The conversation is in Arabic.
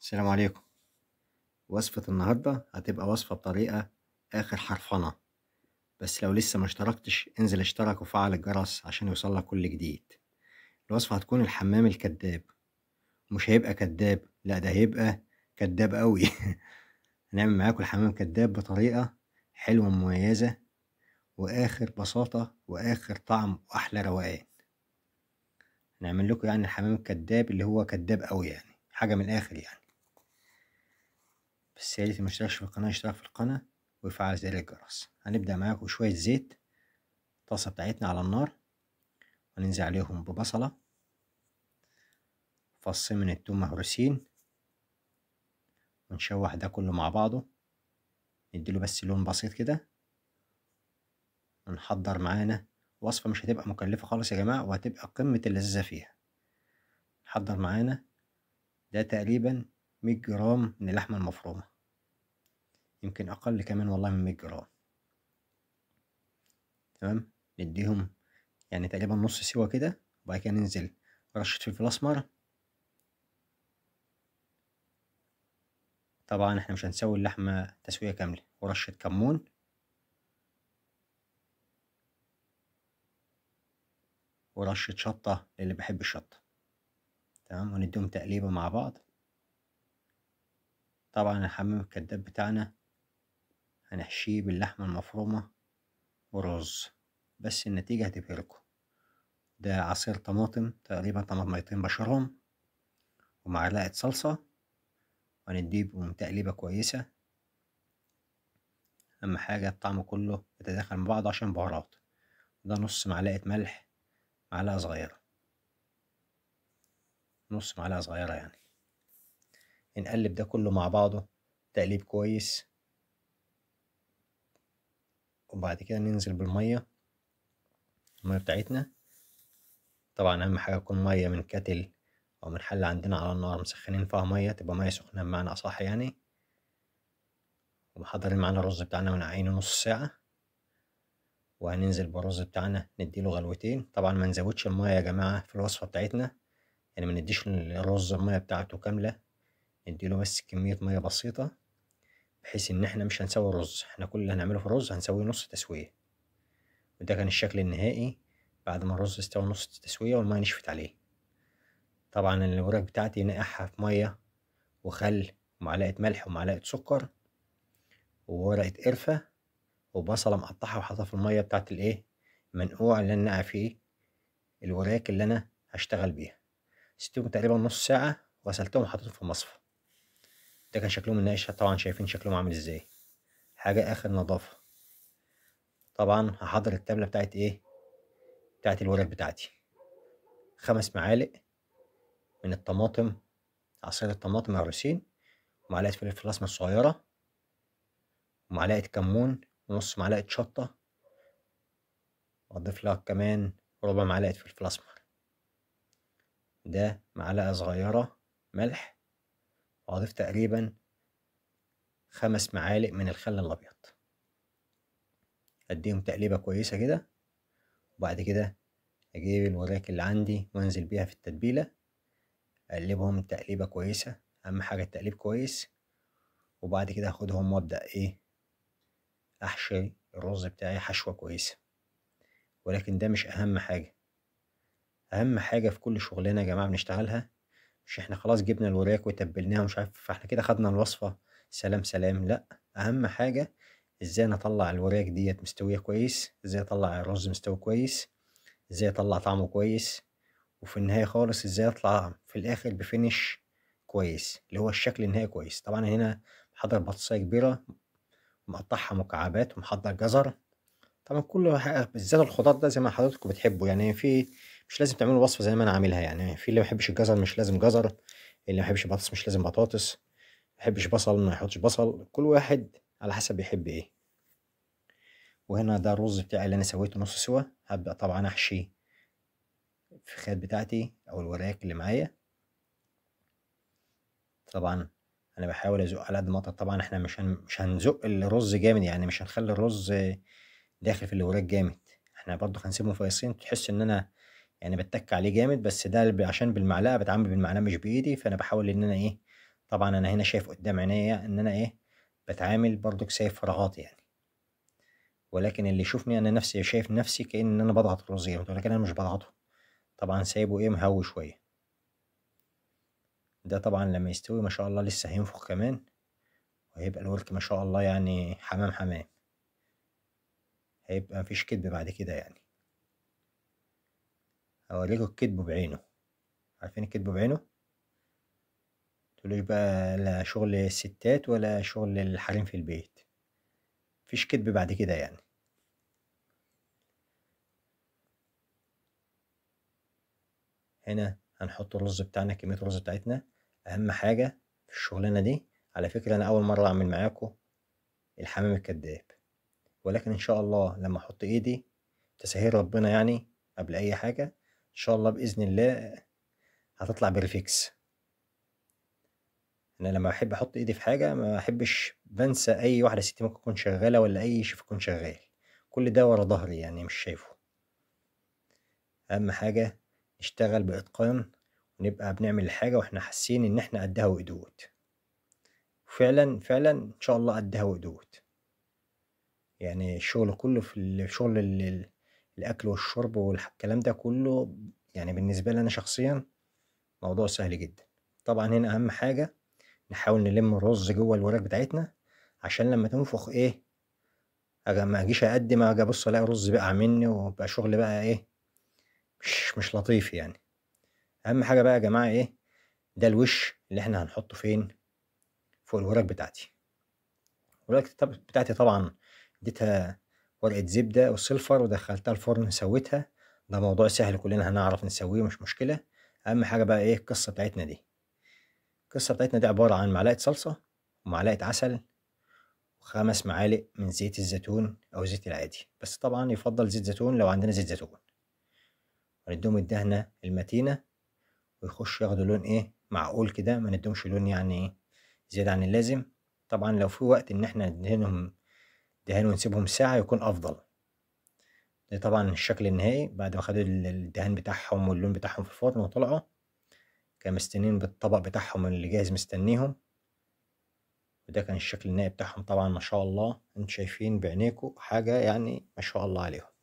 السلام عليكم. وصفة النهاردة هتبقى وصفة بطريقة آخر حرفنة، بس لو لسه ما اشتركتش انزل اشترك وفعل الجرس عشان يوصلك كل جديد. الوصفة هتكون الحمام الكداب، مش هيبقى كداب، لا ده هيبقى كداب قوي. هنعمل معاكم الحمام كداب بطريقة حلوة مميزة وآخر بساطة وآخر طعم وأحلى روقان. هنعمل لكم يعني الحمام الكداب اللي هو كداب قوي، يعني حاجة من الآخر يعني. بس يا ريت ما اشتركش في القناة يشترك في القناة ويفعل زر الجرس. هنبدأ معاكم شوية زيت، الطاسة بتاعتنا على النار، وننزل عليهم ببصلة، فصين من التوم مهروسين، ونشوح ده كله مع بعضه، نديله بس لون بسيط كده، ونحضر معانا وصفة مش هتبقى مكلفة خالص يا جماعة، وهتبقى قمة اللذيذة فيها. نحضر معانا ده تقريبا 100 جرام من اللحمة المفرومة، يمكن أقل كمان والله من 100 جرام. تمام، نديهم يعني تقريبا نص سوا كده، وبعد كده ننزل رشة فلفل أسمر. طبعا احنا مش هنسوي اللحمة تسوية كاملة، ورشة كمون، ورشة شطة للي بيحب الشطة. تمام، ونديهم تقليبة مع بعض. طبعا الحمام الكداب بتاعنا هنحشيه باللحمة المفرومة ورز، بس النتيجة هتبهركم. ده عصير طماطم تقريبا طماطميتين بشرهم، ومعلقة صلصة، ونديهم تقليبة كويسة. أهم حاجة الطعم كله يتداخل مع بعض عشان بهارات. ده نص معلقة ملح، معلقة صغيرة، نص معلقة صغيرة يعني. نقلب ده كله مع بعضه تقليب كويس، وبعد كده ننزل بالمية، المية بتاعتنا. طبعا أهم حاجة تكون مية من كاتل أو من حلة عندنا على النار مسخنين فيها مية، تبقى مية سخنة بمعنى أصح يعني. ومحضرين معانا الرز بتاعنا ونقعينه نص ساعة، وهننزل بالرز بتاعنا نديله غلوتين. طبعا ما نزودش المية يا جماعة في الوصفة بتاعتنا، يعني ما نديش الرز المية بتاعته كاملة، نديله بس كمية مية بسيطة، بحيث إن احنا مش هنسوي الرز، احنا كل اللي هنعمله في الرز هنسويه نص تسوية. وده كان الشكل النهائي بعد ما الرز استوى نص تسوية والمية نشفت عليه. طبعا الوراك بتاعتي نقعها في مية وخل ومعلقة ملح ومعلقة سكر وورقة قرفة وبصلة مقطعها وحاطها في المية بتاعت الايه المنقوع اللي انا نقع فيه الوراك اللي انا هشتغل بيها. سبتهم تقريبا نص ساعة وغسلتهم وحطيتهم في المصفى. ده كان شكلهم الناقش، طبعا شايفين شكلهم عامل ازاي، حاجة اخر نظافة. طبعا هحضر التابلة بتاعت ايه، بتاعت الوراك بتاعتي. 5 معالق من الطماطم، عصير الطماطم مهروسين، ومعلقة فلفل اسمر صغيرة، ومعلقة كمون، ونص معلقة شطة، وأضيف لها كمان ربع معلقة فلفل أسمر، ده معلقة صغيرة ملح، وأضيف تقريبا 5 معالق من الخل الأبيض. أديهم تقليبة كويسة كده، وبعد كده أجيب الوراك اللي عندي وأنزل بيها في التتبيلة، أقلبهم تقليبة كويسة، أهم حاجة التقليب كويس. وبعد كده أخدهم وأبدأ إيه أحشي الرز بتاعي حشوة كويسة. ولكن ده مش أهم حاجة، أهم حاجة في كل شغلانة يا جماعة بنشتغلها، مش احنا خلاص جبنا الوراك وتبلناها ومش عارف فاحنا كده خدنا الوصفة سلام سلام، لا، اهم حاجة ازاي نطلع الوراك ديت مستوية كويس، ازاي اطلع الرز مستوي كويس، ازاي اطلع طعمه كويس، وفي النهاية خالص ازاي اطلع في الاخر بفينش كويس اللي هو الشكل النهائي كويس. طبعا هنا محضر بطاطساية كبيرة مقطعها مكعبات، ومحضر جزر. طبعا كل حاجة بالذات الخضار ده زي ما حضراتكم بتحبوا، يعني في مش لازم تعملوا وصفة زي ما انا عاملها، يعني في اللي ما يحبش الجزر مش لازم جزر، اللي ما يحبش بطاطس مش لازم بطاطس، ما يحبش بصل ما يحطش بصل، كل واحد على حسب يحب ايه. وهنا ده الرز بتاعي اللي انا سويته نص سوا، هبدأ طبعا احشي الفخاد بتاعتي او الوراك اللي معايا. طبعا انا بحاول ازق على قد ما اقدر، طبعا احنا مش هنزق الرز جامد، يعني مش هنخلي الرز داخل في الوراك جامد، احنا برضو هنسيبهم فايصين تحس ان انا يعني بتك عليه جامد، بس ده عشان بالمعلقة بتعامل بالمعلقة مش بايدي، فانا بحاول ان انا ايه طبعا انا هنا شايف قدام عينيا ان انا ايه بتعامل برضك سايب فراغات يعني، ولكن اللي يشوفني انا نفسي شايف نفسي كأن انا بضغط الرز جامد، ولكن انا مش بضغطه، طبعا سايبه ايه مهوي شوية. ده طبعا لما يستوي ما شاء الله لسه هينفخ كمان، وهيبقى الورك ما شاء الله يعني حمام حمام، هيبقى مفيش كدب بعد كده يعني. هوريكوا الكدب بعينه، عارفين الكدب بعينه؟ متقولوش بقى لا شغل الستات ولا شغل الحريم في البيت، مفيش كدب بعد كده يعني. هنا هنحط الرز بتاعنا، كمية الرز بتاعتنا أهم حاجة في الشغلانة دي. على فكرة أنا أول مرة أعمل معاكم الحمام الكداب، ولكن إن شاء الله لما أحط إيدي تسهيل ربنا يعني قبل أي حاجة، إن شاء الله بإذن الله هتطلع بريفكس. أنا لما بحب أحط إيدي في حاجة ما بحبش بنسى أي واحدة ست ممكن تكون شغالة ولا أي شيف يكون شغال، كل ده ورا ظهري يعني مش شايفه. أهم حاجة نشتغل بإتقان ونبقى بنعمل الحاجة وإحنا حاسين إن إحنا قدها وقدود، فعلا فعلا إن شاء الله قدها وقدود. يعني الشغل كله في الشغل الأكل والشرب والكلام ده كله يعني بالنسبة لي أنا شخصيا موضوع سهل جدا. طبعا هنا أهم حاجة نحاول نلم الرز جوه الوراك بتاعتنا عشان لما تنفخ إيه ما أجيش أقدم أجي أبص ألاقي رز بقع مني وبقى شغل بقى إيه مش لطيف يعني. أهم حاجة بقى يا جماعة إيه، ده الوش اللي إحنا هنحطه فين فوق الوراك بتاعتي. الوراك بتاعتي طبعا اديتها ورقة زبدة وسلفر ودخلتها الفرن سويتها، ده موضوع سهل كلنا هنعرف نسويه مش مشكلة. أهم حاجة بقى إيه القصة بتاعتنا دي، القصة بتاعتنا دي عبارة عن معلقة صلصة ومعلقة عسل وخمس معالق من زيت الزيتون أو زيت العادي، بس طبعا يفضل زيت زيتون لو عندنا زيت زيتون، ونديهم الدهنة المتينة ويخش ياخدوا لون إيه معقول كده، ما نديهمش لون يعني زيادة عن اللازم. طبعا لو في وقت إن إحنا ندهنهم دهان ونسيبهم ساعة يكون أفضل. ده طبعا الشكل النهائي بعد ما خدوا الدهان بتاعهم واللون بتاعهم في الفرن وطلعوا، كانوا مستنيين بالطبق بتاعهم اللي جاهز مستنيهم، وده كان الشكل النهائي بتاعهم. طبعا ما شاء الله انتوا شايفين بعينيكوا حاجة يعني ما شاء الله عليهم.